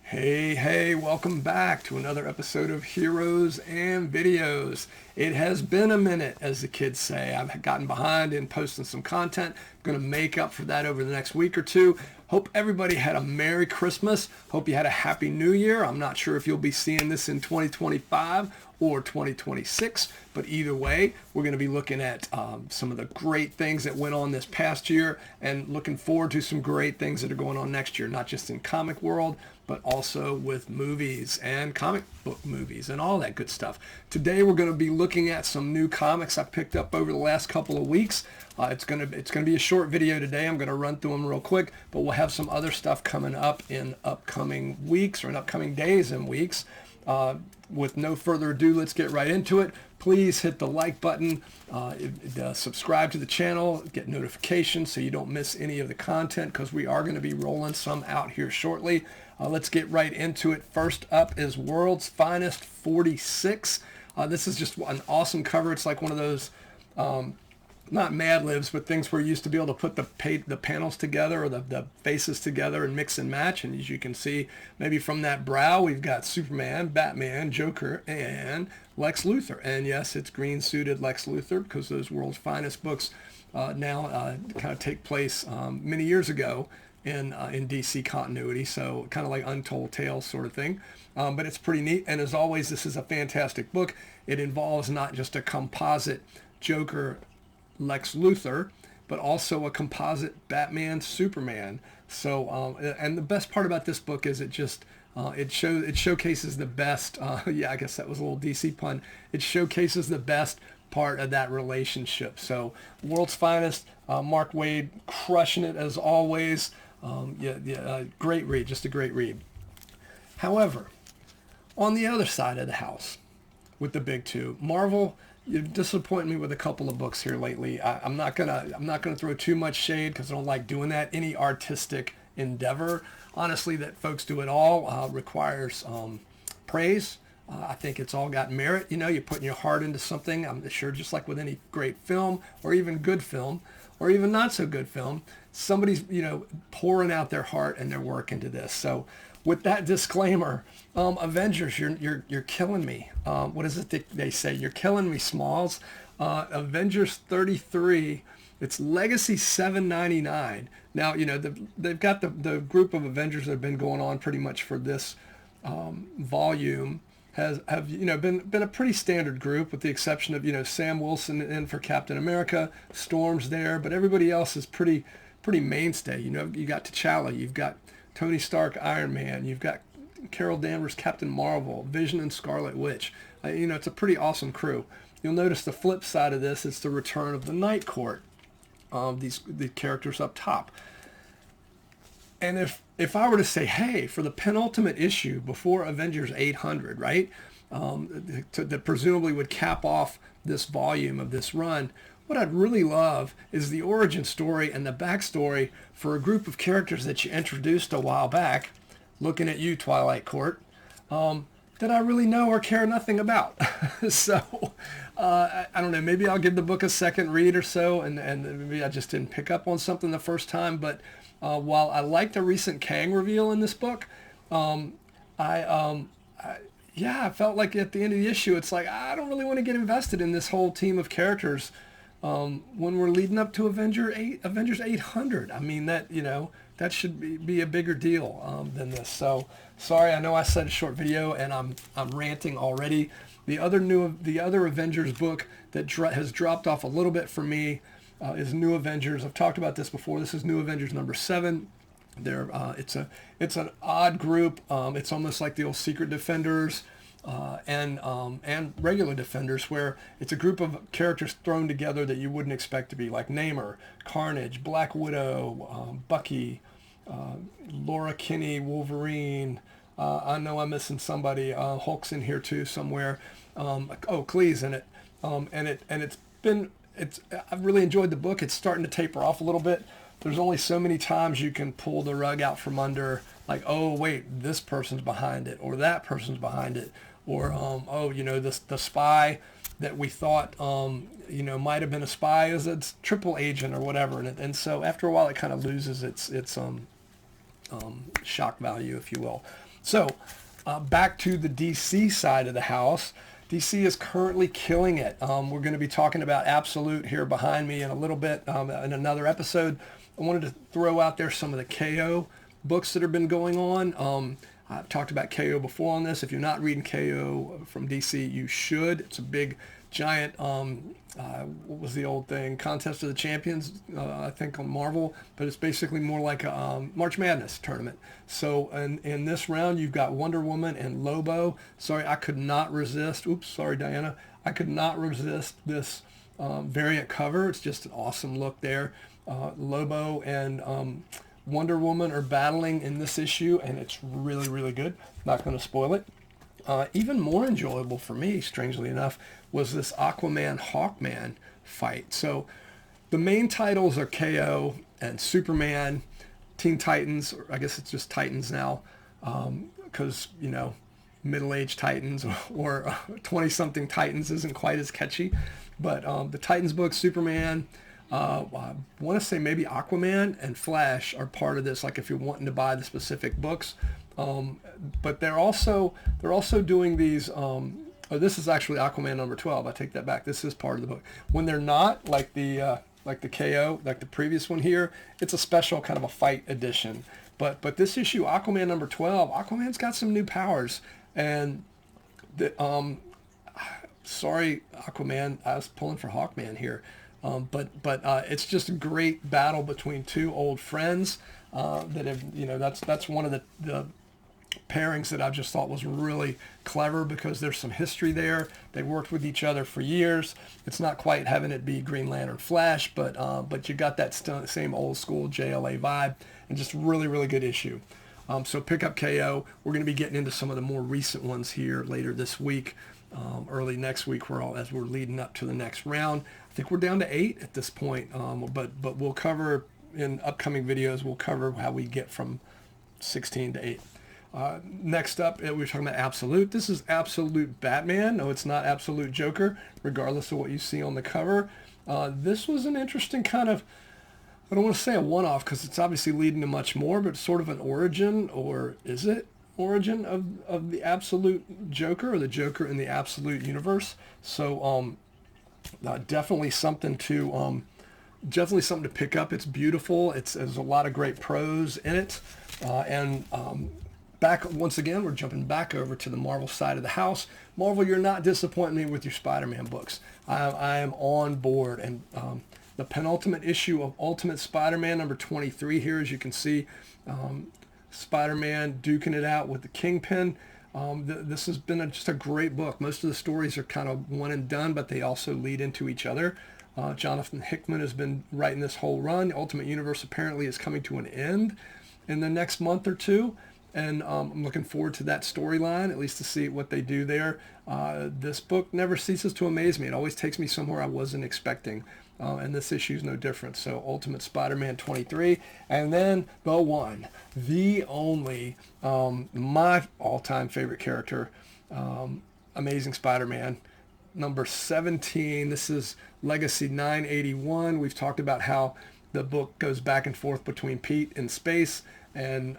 Hey, welcome back to another episode of Heroes and Videos. It has been a minute, as the kids say. I've gotten behind in posting some content. I'm going to make up for that over the next week or two. Hope everybody had a Merry Christmas. Hope you had a Happy New Year. I'm not sure if you'll be seeing this in 2025 or 2026, but either way, we're going to be looking at some of the great things that went on this past year and looking forward to some great things that are going on next year, not just in comic world, but also with movies and comic book movies and all that good stuff. Today we're going to be looking at some new comics I picked up over the last couple of weeks. It's going to be a short video today. I'm going to run through them real quick, but we'll have some other stuff coming up in upcoming weeks or in upcoming days and weeks. With no further ado, let's get right into it. Please hit the like button, subscribe to the channel, get notifications so you don't miss any of the content, because we are going to be rolling some out here shortly. Let's get right into it. First up is World's Finest 46. This is just an awesome cover. It's like one of those, not Mad Libs, but things where you used to be able to put the panels together or the faces together and mix and match. And as you can see, maybe from that brow, we've got Superman, Batman, Joker, and Lex Luthor. And yes, it's green-suited Lex Luthor, because those World's Finest books now kind of take place many years ago in DC continuity, so kind of like Untold Tales sort of thing. But it's pretty neat, and as always, this is a fantastic book. It involves not just a composite Joker Lex Luthor, but also a composite Batman Superman. So and the best part about this book is it showcases the best, yeah, I guess that was a little DC pun. It showcases the best part of that relationship. So World's Finest, Mark Waid crushing it as always. Great read, just a great read. However, on the other side of the house, with the big two, Marvel, you disappoint me with a couple of books here lately. I'm not gonna throw too much shade, because I don't like doing that. Any artistic endeavor, honestly, that folks do at all requires praise. I think it's all got merit. You know, you're putting your heart into something. I'm sure, just like with any great film, or even good film, or even not so good film, somebody's, pouring out their heart and their work into this. So with that disclaimer, Avengers, you're killing me. What is it they say? You're killing me, Smalls. Avengers 33. It's Legacy 799. Now, they've got the group of Avengers that have been going on pretty much for this volume. Have been a pretty standard group, with the exception of Sam Wilson in for Captain America, Storm's there, but everybody else is pretty mainstay. You got T'Challa, you've got Tony Stark, Iron Man, you've got Carol Danvers, Captain Marvel, Vision, and Scarlet Witch. It's a pretty awesome crew. You'll notice the flip side of this is the return of the Night Court. The characters up top. And if I were to say, hey, for the penultimate issue before Avengers 800, right, that presumably would cap off this volume of this run, what I'd really love is the origin story and the backstory for a group of characters that you introduced a while back, looking at you, Twilight Court, that I really know or care nothing about. So, I don't know, maybe I'll give the book a second read or so, and maybe I just didn't pick up on something the first time, but while I liked a recent Kang reveal in this book, I felt like at the end of the issue, it's like, I don't really want to get invested in this whole team of characters when we're leading up to Avengers 800. I mean, that should be a bigger deal than this. So sorry, I know I said a short video and I'm ranting already. The other Avengers book that has dropped off a little bit for me is New Avengers. I've talked about this before. This is New Avengers number 7. It's an odd group. It's almost like the old Secret Defenders and regular Defenders, where it's a group of characters thrown together that you wouldn't expect to be, like Namor, Carnage, Black Widow, Bucky, Laura Kinney, Wolverine. I know I'm missing somebody. Hulk's in here too somewhere. Clee's in it. I've really enjoyed the book. It's starting to taper off a little bit. There's only so many times you can pull the rug out from under, like, oh wait, this person's behind it, or that person's behind it, or the spy that we thought might have been a spy is a triple agent or whatever, and so after a while it kind of loses its shock value, if you will. So back to the DC side of the house. DC is currently killing it. We're going to be talking about Absolute here behind me in a little bit in another episode. I wanted to throw out there some of the KO books that have been going on. I've talked about KO before on this. If you're not reading KO from DC, you should. It's a big, giant, what was the old thing? Contest of the Champions, I think on Marvel. But it's basically more like a March Madness tournament. So in this round, you've got Wonder Woman and Lobo. Sorry, I could not resist. Oops, sorry, Diana. I could not resist this variant cover. It's just an awesome look there. Lobo and Wonder Woman are battling in this issue, and it's really, really good. Not going to spoil it. Even more enjoyable for me, strangely enough, was this Aquaman Hawkman fight. So the main titles are KO and Superman, Teen Titans, or I guess it's just Titans now, because, middle-aged Titans or 20-something Titans isn't quite as catchy. But the Titans book, Superman, I want to say maybe Aquaman and Flash are part of this, like if you're wanting to buy the specific books. But they're also doing these, this is actually Aquaman number 12. I take that back. This is part of the book. When they're not, like the KO, like the previous one here, it's a special kind of a fight edition. But this issue, Aquaman number 12, Aquaman's got some new powers. And sorry, Aquaman, I was pulling for Hawkman here. But it's just a great battle between two old friends that have, that's one of the pairings that I just thought was really clever because there's some history there. They worked with each other for years. It's not quite having it be Green Lantern Flash, but you got that same old school JLA vibe, and just really, really good issue. So pick up KO. We're going to be getting into some of the more recent ones here later this week. Early next week, as we're leading up to the next round. I think we're down to 8 at this point, but we'll cover in upcoming videos. We'll cover how we get from 16 to 8. Next up, we were talking about Absolute. This is Absolute Batman. No, it's not Absolute Joker, regardless of what you see on the cover. This was an interesting kind of, I don't want to say a one-off because it's obviously leading to much more, but sort of an origin, or is it? Origin of the Absolute Joker, or the Joker in the Absolute universe. So definitely something to pick up. It's beautiful. There's a lot of great prose in it. Back once again, we're jumping back over to the Marvel side of the house. Marvel, you're not disappointing me with your Spider-Man books. I am on board, and the penultimate issue of Ultimate Spider-Man number 23 here, as you can see. Spider-Man duking it out with the Kingpin. This has been just a great book. Most of the stories are kind of one and done, but they also lead into each other. Jonathan Hickman has been writing this whole run. Ultimate Universe apparently is coming to an end in the next month or two, and I'm looking forward to that storyline, at least to see what they do there. This book never ceases to amaze me. It always takes me somewhere I wasn't expecting. And this issue is no different. So Ultimate Spider-Man 23, and then the one, the only, my all-time favorite character, Amazing Spider-Man, number 17. This is Legacy 981. We've talked about how the book goes back and forth between Pete in space and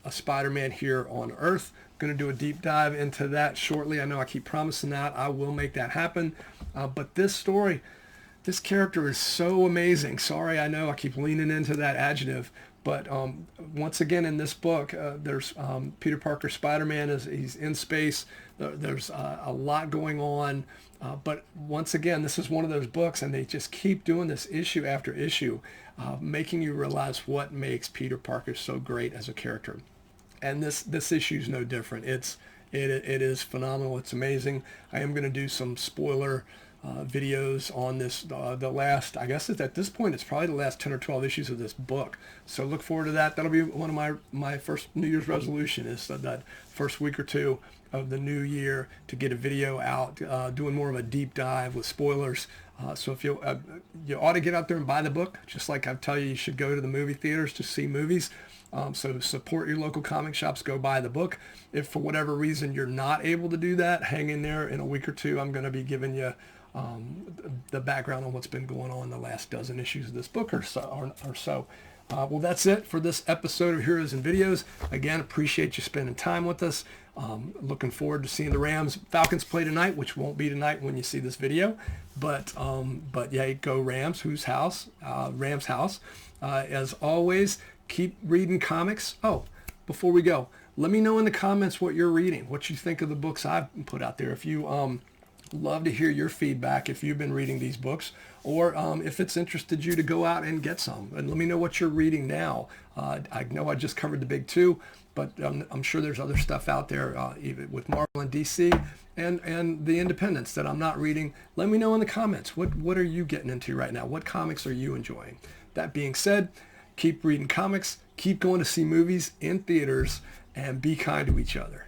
a Spider-Man here on Earth. Going to do a deep dive into that shortly. I know I keep promising that. I will make that happen. But this story, this character is so amazing. Sorry, I know I keep leaning into that adjective, but once again in this book, there's Peter Parker Spider-Man, he's in space. There's a lot going on, but once again, this is one of those books, and they just keep doing this issue after issue, making you realize what makes Peter Parker so great as a character. And this issue is no different. It is phenomenal. It's amazing. I am going to do some spoiler videos on this, the last, I guess at this point, it's probably the last 10 or 12 issues of this book. So look forward to that. That'll be one of my first New Year's resolution, is that first week or two of the new year to get a video out, doing more of a deep dive with spoilers. So if you ought to get out there and buy the book, just like I tell you, you should go to the movie theaters to see movies. So support your local comic shops, go buy the book. If for whatever reason you're not able to do that, hang in there. In a week or two, I'm going to be giving you the background on what's been going on the last dozen issues of this book or so. Well, that's it for this episode of Heroes and Videos. Again, appreciate you spending time with us. Looking forward to seeing the Rams Falcons play tonight, which won't be tonight when you see this video. But yeah, go Rams. Whose house? Rams house. As always, keep reading comics. Oh, before we go, let me know in the comments what you're reading, what you think of the books I've put out there. If you love to hear your feedback if you've been reading these books, or if it's interested you to go out and get some. And let me know what you're reading now. I know I just covered the big two, but I'm sure there's other stuff out there, even with Marvel and DC and the independents that I'm not reading. Let me know in the comments. What are you getting into right now? What comics are you enjoying? That being said, keep reading comics, keep going to see movies in theaters, and be kind to each other.